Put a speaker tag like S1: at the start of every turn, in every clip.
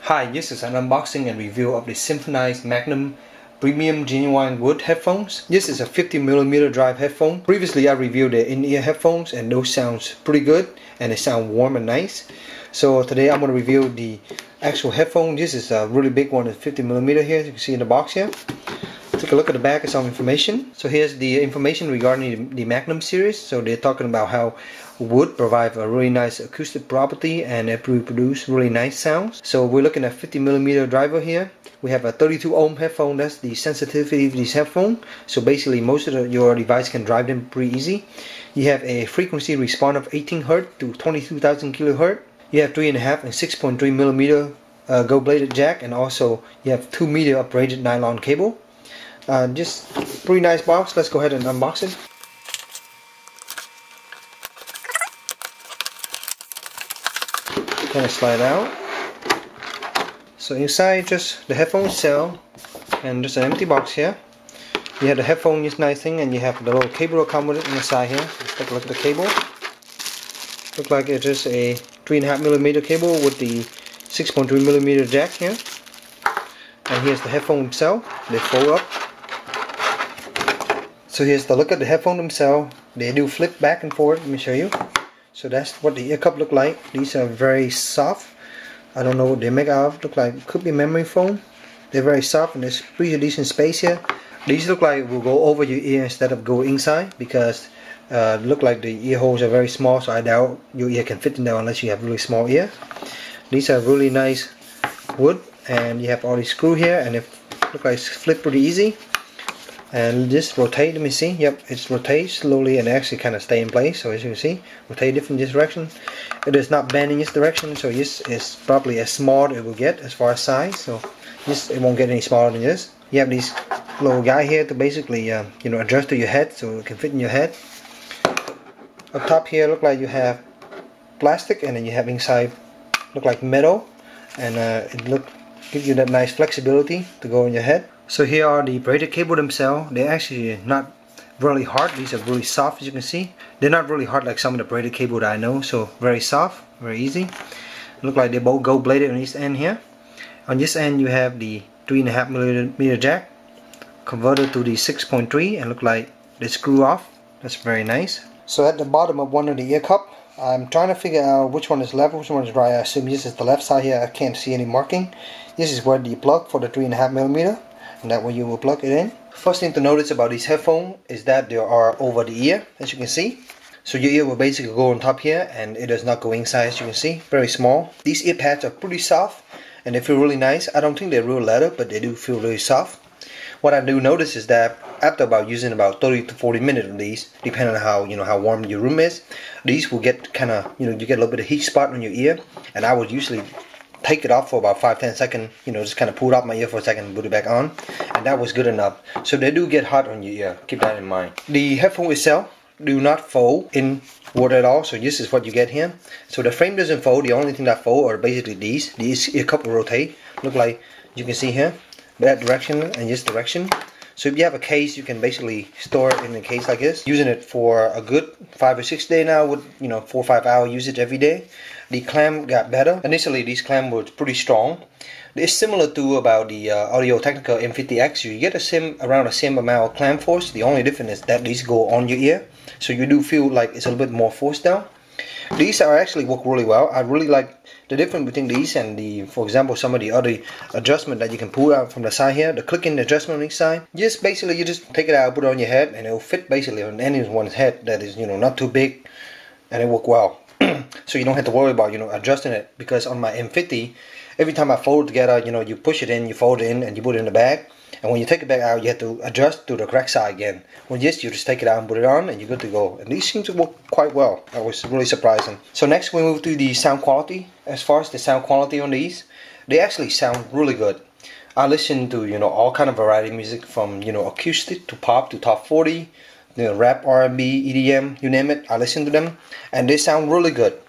S1: Hi, this is an unboxing and review of the Symphonized Magnum Premium Genuine Wood headphones. This is a 50mm drive headphone. Previously I reviewed the in-ear headphones and those sounds pretty good and they sound warm and nice. So today I'm going to review the actual headphone. This is a really big one, it's 50mm here, as you can see in the box here. Take a look at the back of some information. So here's the information regarding the Magnum series. So they're talking about how wood provides a really nice acoustic property and it produce really nice sounds. So we're looking at 50mm driver here. We have a 32 ohm headphone. That's the sensitivity of this headphone. So basically most of your device can drive them pretty easy. You have a frequency response of 18 Hz to 22,000 kHz. You have 3.5 and 6.3mm gold bladed jack, and also you have 2 meter of braided nylon cable. Just pretty nice box. Let's go ahead and unbox it. Kind of slide out. So inside just the headphone cell and just an empty box here. You have the headphone, this nice thing, and you have the little cable that comes with it on the side here. Let's take a look at the cable. Looks like it's just a 3.5mm cable with the 6.3mm jack here. And here's the headphone itself. They fold up. So here's the look at the headphone themselves. They do flip back and forward. Let me show you. So that's what the ear cup look like. These are very soft. I don't know what they make out of. Look like could be memory foam. They're very soft and there's pretty decent space here. These look like will go over your ear instead of go inside because look like the ear holes are very small. So I doubt your ear can fit in there unless you have really small ear. These are really nice wood, and you have all these screw here, and it look like it's flip pretty easy. And just rotate, let me see, yep, it's rotates slowly and actually kind of stay in place. So as you can see, rotate different direction. It is not bending this direction, so this is probably as small as it will get as far as size. So this, it won't get any smaller than this. You have this little guy here to basically adjust to your head, so it can fit in your head. Up top here look like you have plastic, and then you have inside look like metal, and it gives you that nice flexibility to go on your head. So here are the braided cable themselves. They're actually not really hard. These are really soft, as you can see. They're not really hard like some of the braided cable that I know. So very soft, very easy. Look like they both gold bladed on this end here. On this end you have the 3.5mm jack converted to the 6.3, and look like they screw off. That's very nice. So at the bottom of one of the ear cup, I'm trying to figure out which one is left, which one is right. I assume this is the left side here. I can't see any marking. This is where the plug for the 3.5mm, and that way you will plug it in. First thing to notice about these headphones is that they are over the ear, as you can see. So your ear will basically go on top here, and it does not go inside, as you can see. Very small. These ear pads are pretty soft, and they feel really nice. I don't think they're real leather, but they do feel really soft. What I do notice is that after using about 30 to 40 minutes of these, depending on how warm your room is, these will get kind of, you get a little bit of heat spot on your ear, and I would usually take it off for about 5-10 seconds, just kind of pull it off my ear for a second and put it back on, and that was good enough. So they do get hot on your ear, keep that in mind. The headphone itself do not fold in wood at all, so this is what you get here. So the frame doesn't fold. The only thing that fold are basically these ear cup will rotate. Look like you can see here, that direction and this direction. So if you have a case, you can basically store it in a case like this. Using it for a good 5 or 6 days now with 4 or 5 hour usage every day. The clamp got better. Initially these clamp was pretty strong. It's similar to about the Audio-Technica M50X. You get around the same amount of clamp force. The only difference is that these go on your ear, so you do feel like it's a little bit more forced down. These are actually work really well. I really like the difference between these and for example, some of the other adjustment that you can pull out from the side here. The clicking adjustment on each side. Basically you just take it out, put it on your head, and it will fit basically on anyone's head that is not too big, and it work well. So you don't have to worry about adjusting it, because on my M50, every time I fold it together, you push it in, you fold it in, and you put it in the bag. And when you take it back out, you have to adjust to the correct side again. When you just take it out and put it on, and you're good to go. And these seem to work quite well. That was really surprising. So next we move to the sound quality. As far as the sound quality on these, they actually sound really good. I listen to all kind of variety of music, from acoustic to pop to top 40, rap, R&B, EDM, you name it. I listen to them, and they sound really good.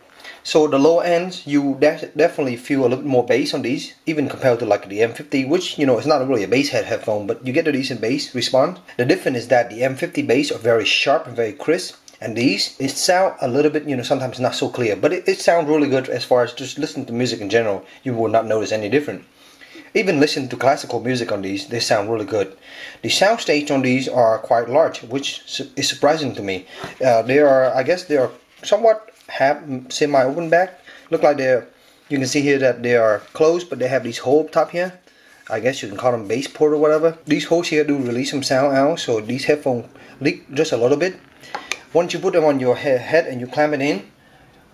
S1: So the low ends, you definitely feel a little bit more bass on these, even compared to like the M50, which is not really a bass headphone, but you get a decent bass response. The difference is that the M50 bass are very sharp and very crisp, And these, it sound a little bit, sometimes not so clear, but it sounds really good as far as just listening to music in general. You will not notice any different. Even listening to classical music on these, they sound really good. The soundstage on these are quite large, which is surprising to me. I guess they are somewhat semi-open back. Look like you can see here that they are closed, but they have these holes up top here. I guess you can call them bass port or whatever. These holes here do release some sound out, so these headphones leak just a little bit. Once you put them on your head and you clamp it in,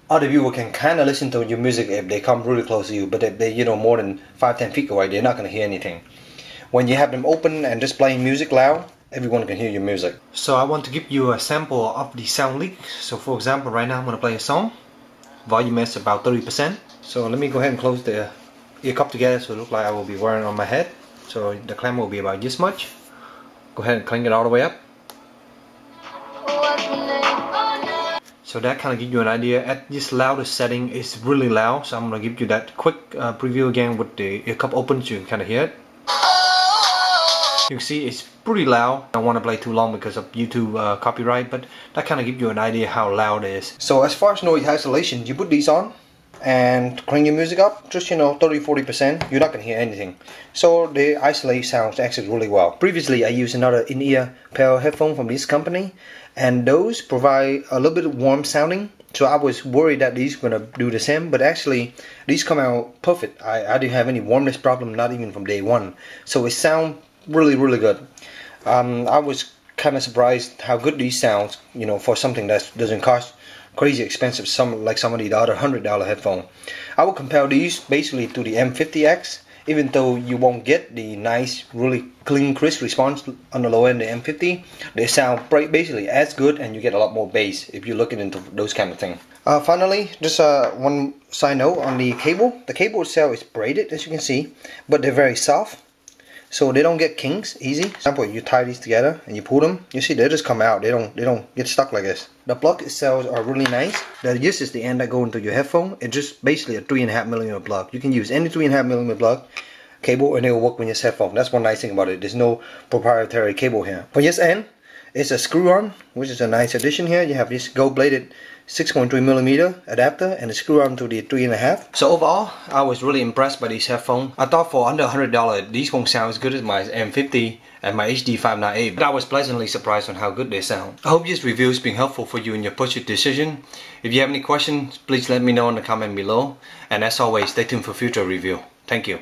S1: other people can kind of listen to your music if they come really close to you, but if they more than 5-10 feet away, they're not going to hear anything. When you have them open and just playing music loud, everyone can hear your music. So I want to give you a sample of the sound leak. So for example, right now I'm going to play a song. Volume is about 30%. So let me go ahead and close the ear cup together so it looks like I will be wearing on my head. So the clamp will be about this much. Go ahead and crank it all the way up. So that kind of gives you an idea. At this loudest setting, it's really loud. So I'm going to give you that quick preview again with the ear cup open so you can kind of hear it. You can see it's pretty loud. I don't want to play too long because of YouTube copyright, but that kind of gives you an idea how loud it is. So as far as noise isolation, you put these on and crank your music up, just 30-40%, you're not going to hear anything. So they isolate sounds actually really well. Previously I used another in-ear pair of headphones from this company, and those provide a little bit of warm sounding. So I was worried that these were going to do the same, but actually these come out perfect. I didn't have any warmness problem, not even from day one. So it sounds really good. I was kind of surprised how good these sounds, for something that doesn't cost crazy expensive, some of the other $100 headphone. I would compare these basically to the M50X, even though you won't get the nice, really clean, crisp response on the low end, the M50. They sound basically as good, and you get a lot more bass if you're looking into those kind of things. Finally, just one side note on the cable. The cable itself is braided, as you can see, but they're very soft. So they don't get kinks easy. For example, you tie these together and you pull them, you see they just come out. They don't get stuck like this. The plug itself are really nice. This is the end that go into your headphone. It's just basically a 3.5mm plug. You can use any 3.5mm plug cable and it will work with your headphone. That's one nice thing about it. There's no proprietary cable here. For this end, it's a screw-on, which is a nice addition here. You have this gold-bladed 6.3mm adapter and a screw-on to the 3.5. So overall, I was really impressed by these headphones. I thought for under $100, these won't sound as good as my M50 and my HD 598, but I was pleasantly surprised on how good they sound. I hope this review has been helpful for you in your purchase decision. If you have any questions, please let me know in the comment below. And as always, stay tuned for future review. Thank you.